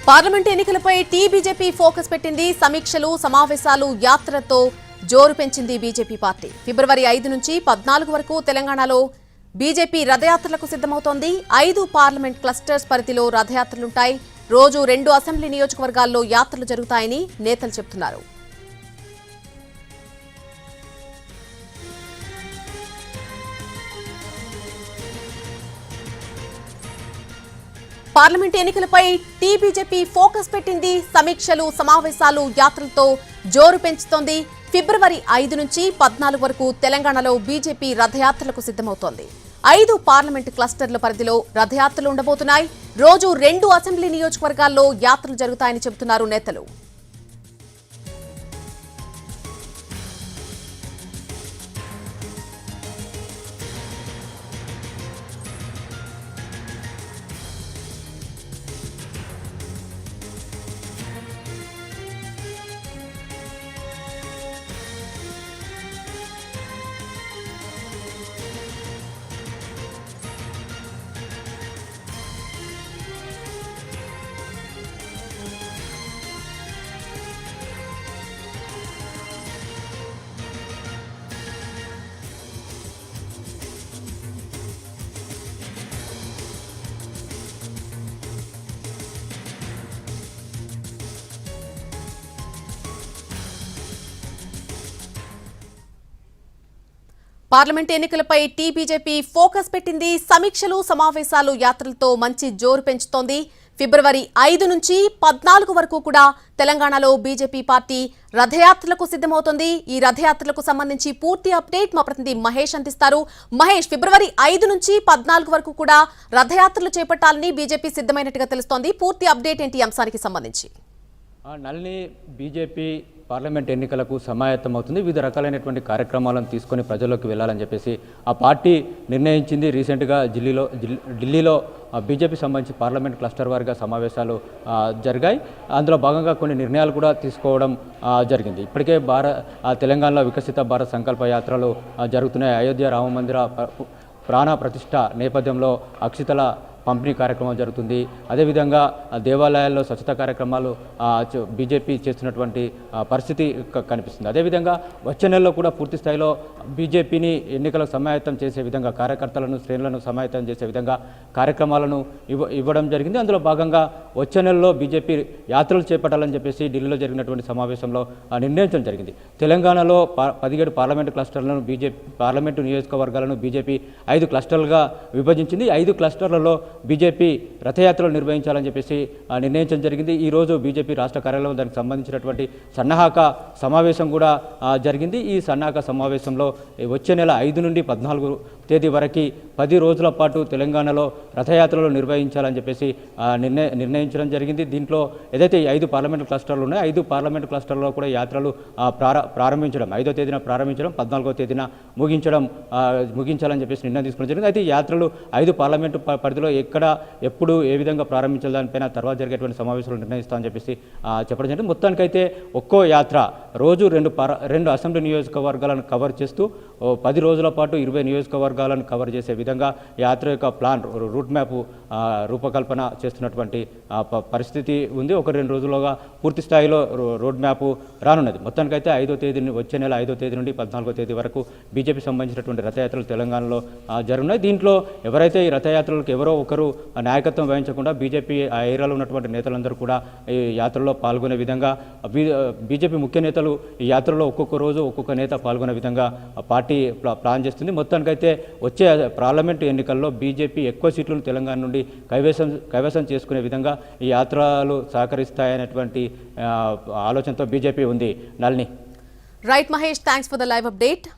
Parliament ఎన్నికలపై BJP focus పెట్టింది. సమీక్షలు, సమావేశాలు, యాత్రతో జోరు పెంచింది బీజేపీ పార్టీ. ఫిబ్రవరి 5 నుంచి 14 వరకు తెలంగాణలో బీజేపీ రథయాత్రలకు సిద్ధమవుతోంది. 5 పార్లమెంట్ క్లస్టర్స్ పరిధిలో రథయాత్రలుంటాయి. రోజు 2 అసెంబ్లీ నియోజకవర్గాల్లో యాత్రలు జరుగుతాయని నేతలు చెబుతున్నారు. పార్లమెంట్ ఎన్నికలపై బీజేపీ ఫోకస్ పెట్టింది. సమీక్షలు, సమావేశాలు, యాత్రలతో జోరు పెంచుతోంది. ఫిబ్రవరి 5 నుంచి 14 వరకు తెలంగాణలో బీజేపీ రథయాత్రలకు సిద్ధమవుతోంది. 5 పార్లమెంట్ క్లస్టర్ల పరిధిలో రథయాత్రలు ఉండబోతున్నాయి. రోజు 2 అసెంబ్లీ నియోజకవర్గాల్లో యాత్రలు జరుగుతాయని చెబుతున్నారు నేతలు. పార్లమెంట్ ఎన్నికలపై బీజేపీ ఫోకస్ పెట్టింది. సమీక్షలు, సమావేశాలు, యాత్రలతో మంచి జోరు పెంచుతోంది. ఫిబ్రవరి 5 నుంచి 14 వరకు కూడా తెలంగాణలో బీజేపీ పార్టీ రథయాత్రలకు సిద్ధమవుతోంది. ఈ రథయాత్రలకు సంబంధించి పూర్తి అప్డేట్ మా ప్రతినిధి మహేష్ అందిస్తారు. మహేష్, ఫిబ్రవరి 5 నుంచి 14 వరకు కూడా రథయాత్రలు చేపట్టాలని బీజేపీ సిద్ధమైనట్టుగా తెలుస్తోంది. పూర్తి అప్డేట్ ఏంటి ఈ అంశానికి సంబంధించి? నళిని, బీజేపీ పార్లమెంట్ ఎన్నికలకు సమాయత్తమవుతుంది. వివిధ రకాలైనటువంటి కార్యక్రమాలను తీసుకొని ప్రజల్లోకి వెళ్ళాలని చెప్పేసి ఆ పార్టీ నిర్ణయించింది. రీసెంట్గా ఢిల్లీలో బీజేపీ సంబంధించి పార్లమెంట్ క్లస్టర్ వారిగా సమావేశాలు జరిగాయి. అందులో భాగంగా కొన్ని నిర్ణయాలు కూడా తీసుకోవడం జరిగింది. ఇప్పటికే తెలంగాణలో వికసిత భారత్ సంకల్ప యాత్రలు జరుగుతున్నాయి. అయోధ్య రామ మందిర ప్రాణ ప్రతిష్ఠ నేపథ్యంలో అక్షితల పంపిణీ కార్యక్రమం జరుగుతుంది. అదేవిధంగా దేవాలయాల్లో స్వచ్ఛత కార్యక్రమాలు బీజేపీ చేస్తున్నటువంటి పరిస్థితి కనిపిస్తుంది. అదేవిధంగా వచ్చే నెలలో కూడా పూర్తి స్థాయిలో బీజేపీని ఎన్నికలకు సమాయత్తం చేసే విధంగా, కార్యకర్తలను, శ్రేణులను సమాయత్తం చేసే విధంగా కార్యక్రమాలను ఇవ్వడం జరిగింది. అందులో భాగంగా వచ్చే నెలలో బీజేపీ యాత్రలు చేపట్టాలని చెప్పేసి ఢిల్లీలో జరిగినటువంటి సమావేశంలో నిర్ణయించడం జరిగింది. తెలంగాణలో 17 పార్లమెంటు క్లస్టర్లను పార్లమెంటు నియోజకవర్గాలను బీజేపీ 5 క్లస్టర్లుగా విభజించింది. 5 క్లస్టర్లలో బీజేపీ రథయాత్రలు నిర్వహించాలని చెప్పేసి నిర్ణయించడం జరిగింది. ఈరోజు బీజేపీ రాష్ట్ర కార్యాలయంలో దానికి సంబంధించినటువంటి సన్నాహక సమావేశం కూడా జరిగింది. ఈ సన్నాహక సమావేశంలో వచ్చే నెల 5 నుండి 14 తేదీ వరకు 10 రోజుల పాటు తెలంగాణలో రథయాత్రలు నిర్వహించాలని చెప్పేసి నిర్ణయించడం జరిగింది. దీంట్లో ఏదైతే 5 పార్లమెంటు క్లస్టర్లు ఉన్నాయో 5 పార్లమెంటు క్లస్టర్లో కూడా యాత్రలు ప్రారంభించడం, 5వ తేదీన ప్రారంభించడం, 14వ తేదీన ముగించాలని చెప్పేసి నిర్ణయం తీసుకోవడం జరిగింది. అయితే యాత్రలు 5 పార్లమెంటు పరిధిలో ఎక్కడ, ఎప్పుడు, ఏ విధంగా ప్రారంభించాలి దానిపైన తర్వాత జరిగేటువంటి సమావేశాలు నిర్ణయిస్తామని చెప్పేసి చెప్పడం జరిగింది. మొత్తానికైతే ఒక్కో యాత్ర రోజు 2 అసెంబ్లీ నియోజకవర్గాలను కవర్ చేస్తూ 10 రోజుల పాటు 20 నియోజకవర్గాలను కవర్ చేసే విధంగా యాత్ర యొక్క ప్లాన్, రూట్ మ్యాప్ రూపకల్పన చేస్తున్నటువంటి పరిస్థితి ఉంది. 1-2 రోజులుగా పూర్తి స్థాయిలో రోడ్ మ్యాప్ రానున్నది. మొత్తానికైతే 5వ తేదీ, వచ్చే నెల 5వ తేదీ నుండి 14వ తేదీ వరకు బీజేపీ సంబంధించినటువంటి రథయాత్రలు తెలంగాణలో జరుగున్నాయి. దీంట్లో ఎవరైతే ఈ రథయాత్రలకు ఎవరో ఒకరు నాయకత్వం వహించకుండా బీజేపీ ఆ ఏరియాలో ఉన్నటువంటి నేతలందరూ కూడా ఈ యాత్రలో పాల్గొనే విధంగా బీజేపీ ముఖ్య నేతలు ఈ యాత్రలో ఒక్కొక్క రోజు ఒక్కొక్క నేత పాల్గొనే విధంగా పార్టీ ప్లాన్ చేస్తుంది. మొత్తానికైతే వచ్చే పార్లమెంటు ఎన్నికల్లో బీజేపీ ఎక్కువ సీట్లను తెలంగాణ నుండి కైవసం చేసుకునే విధంగా ఈ యాత్రలు సహకరిస్తాయనేటువంటి ఆలోచనతో బీజేపీ ఉంది. Nalini. Right Mahesh, thanks for the live update.